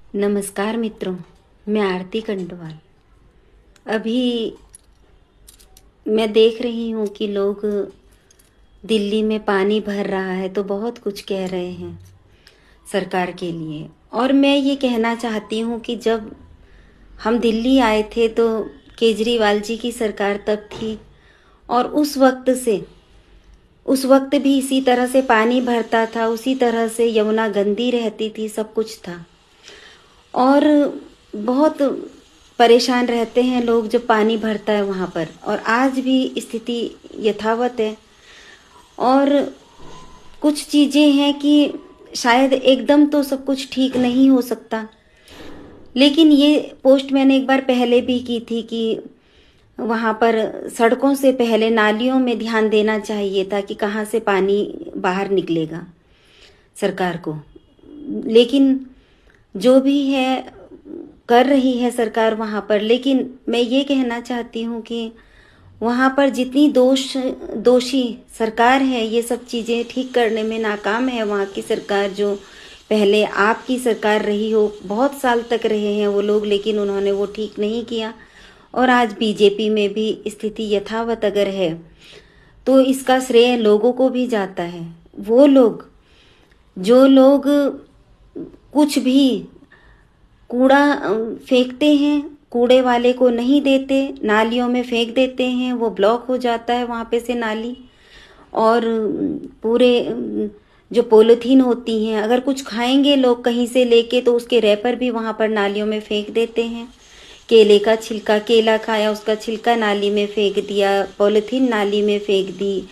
नमस्कार मित्रों, मैं आरती कंडवाल। अभी मैं देख रही हूँ कि लोग दिल्ली में पानी भर रहा है तो बहुत कुछ कह रहे हैं सरकार के लिए। और मैं ये कहना चाहती हूँ कि जब हम दिल्ली आए थे तो केजरीवाल जी की सरकार तब थी, और उस वक्त भी इसी तरह से पानी भरता था, उसी तरह से यमुना गंदी रहती थी, सब कुछ था। और बहुत परेशान रहते हैं लोग जब पानी भरता है वहाँ पर, और आज भी स्थिति यथावत है। और कुछ चीज़ें हैं कि शायद एकदम तो सब कुछ ठीक नहीं हो सकता, लेकिन ये पोस्ट मैंने एक बार पहले भी की थी कि वहाँ पर सड़कों से पहले नालियों में ध्यान देना चाहिए था कि कहाँ से पानी बाहर निकलेगा सरकार को। लेकिन जो भी है कर रही है सरकार वहाँ पर, लेकिन मैं ये कहना चाहती हूँ कि वहाँ पर जितनी दोषी सरकार है, ये सब चीज़ें ठीक करने में नाकाम है वहाँ की सरकार। जो पहले आपकी सरकार रही हो, बहुत साल तक रहे हैं वो लोग, लेकिन उन्होंने वो ठीक नहीं किया। और आज बीजेपी में भी स्थिति यथावत अगर है तो इसका श्रेय लोगों को भी जाता है। वो लोग जो लोग कुछ भी कूड़ा फेंकते हैं, कूड़े वाले को नहीं देते, नालियों में फेंक देते हैं, वो ब्लॉक हो जाता है वहाँ पे से नाली। और पूरे जो पॉलीथीन होती हैं, अगर कुछ खाएंगे लोग कहीं से लेके तो उसके रैपर भी वहाँ पर नालियों में फेंक देते हैं। केले का छिलका, केला खाया उसका छिलका नाली में फेंक दिया, पॉलीथीन नाली में फेंक दी,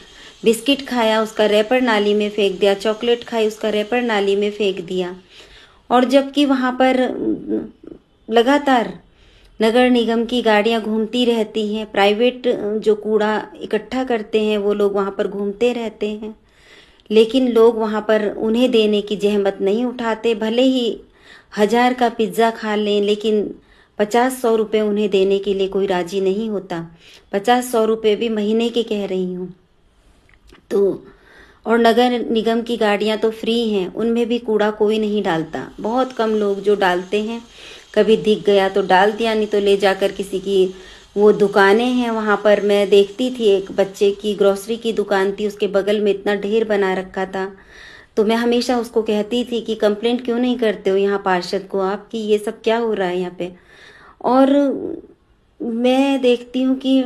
बिस्किट खाया उसका रैपर नाली में फेंक दिया, चॉकलेट खाई उसका रैपर नाली में फेंक दिया। और जबकि वहाँ पर लगातार नगर निगम की गाड़ियाँ घूमती रहती हैं, प्राइवेट जो कूड़ा इकट्ठा करते हैं वो लोग वहाँ पर घूमते रहते हैं, लेकिन लोग वहाँ पर उन्हें देने की जहमत नहीं उठाते। भले ही 1000 का पिज्ज़ा खा लें, लेकिन 50-100 रुपये उन्हें देने के लिए कोई राजी नहीं होता। 50-100 रुपये भी महीने के कह रही हूँ तो। और नगर निगम की गाड़ियाँ तो फ्री हैं, उनमें भी कूड़ा कोई नहीं डालता, बहुत कम लोग जो डालते हैं। कभी दिख गया तो डाल दिया, नहीं तो ले जाकर किसी की वो दुकानें हैं वहाँ पर। मैं देखती थी एक बच्चे की ग्रोसरी की दुकान थी, उसके बगल में इतना ढेर बना रखा था। तो मैं हमेशा उसको कहती थी कि कंप्लेंट क्यों नहीं करते हो यहाँ पार्षद को आप, कि ये सब क्या हो रहा है यहाँ पे। और मैं देखती हूँ कि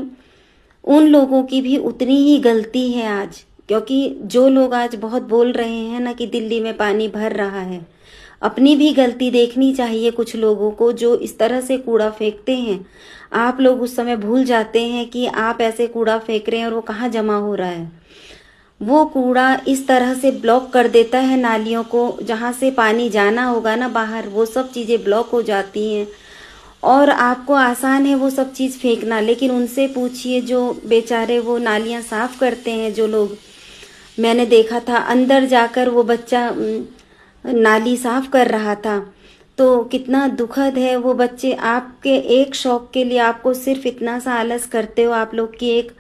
उन लोगों की भी उतनी ही गलती है आज, क्योंकि जो लोग आज बहुत बोल रहे हैं ना कि दिल्ली में पानी भर रहा है, अपनी भी गलती देखनी चाहिए कुछ लोगों को जो इस तरह से कूड़ा फेंकते हैं। आप लोग उस समय भूल जाते हैं कि आप ऐसे कूड़ा फेंक रहे हैं और वो कहाँ जमा हो रहा है। वो कूड़ा इस तरह से ब्लॉक कर देता है नालियों को, जहाँ से पानी जाना होगा ना बाहर, वो सब चीज़ें ब्लॉक हो जाती हैं। और आपको आसान है वो सब चीज़ फेंकना, लेकिन उनसे पूछिए जो बेचारे वो नालियाँ साफ़ करते हैं जो लोग। मैंने देखा था अंदर जाकर वो बच्चा नाली साफ़ कर रहा था, तो कितना दुखद है। वो बच्चे आपके एक शौक के लिए आपको सिर्फ इतना सा आलस करते हो आप लोग कि एक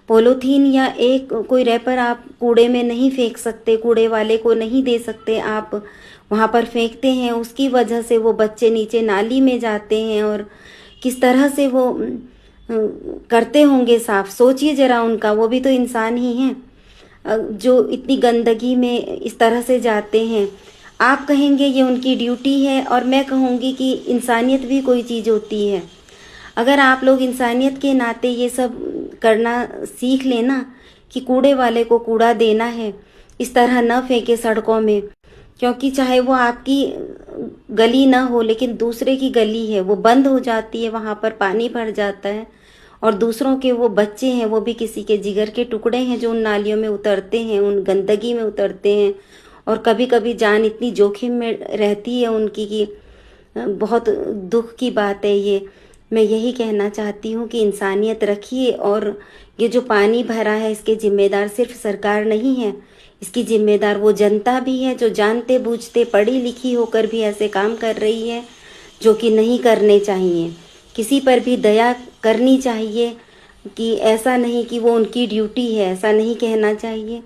पॉलीथीन या एक कोई रैपर आप कूड़े में नहीं फेंक सकते, कूड़े वाले को नहीं दे सकते, आप वहाँ पर फेंकते हैं। उसकी वजह से वो बच्चे नीचे नाली में जाते हैं, और किस तरह से वो करते होंगे साफ, सोचिए ज़रा उनका। वो भी तो इंसान ही हैं जो इतनी गंदगी में इस तरह से जाते हैं। आप कहेंगे ये उनकी ड्यूटी है, और मैं कहूँगी कि इंसानियत भी कोई चीज़ होती है। अगर आप लोग इंसानियत के नाते ये सब करना सीख लेना कि कूड़े वाले को कूड़ा देना है, इस तरह न फेंके सड़कों में, क्योंकि चाहे वो आपकी गली ना हो लेकिन दूसरे की गली है, वो बंद हो जाती है, वहाँ पर पानी भर जाता है, और दूसरों के वो बच्चे हैं, वो भी किसी के जिगर के टुकड़े हैं जो उन नालियों में उतरते हैं, उन गंदगी में उतरते हैं। और कभी कभी जान इतनी जोखिम में रहती है उनकी कि बहुत दुख की बात है ये। मैं यही कहना चाहती हूँ कि इंसानियत रखिए, और ये जो पानी भरा है इसके जिम्मेदार सिर्फ सरकार नहीं है, इसकी जिम्मेदार वो जनता भी है जो जानते बूझते पढ़ी लिखी होकर भी ऐसे काम कर रही है जो कि नहीं करने चाहिए। किसी पर भी दया करनी चाहिए, कि ऐसा नहीं कि वो उनकी ड्यूटी है, ऐसा नहीं कहना चाहिए।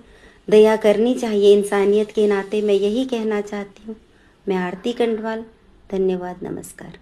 दया करनी चाहिए इंसानियत के नाते, मैं यही कहना चाहती हूँ। मैं आरती कंडवाल, धन्यवाद, नमस्कार।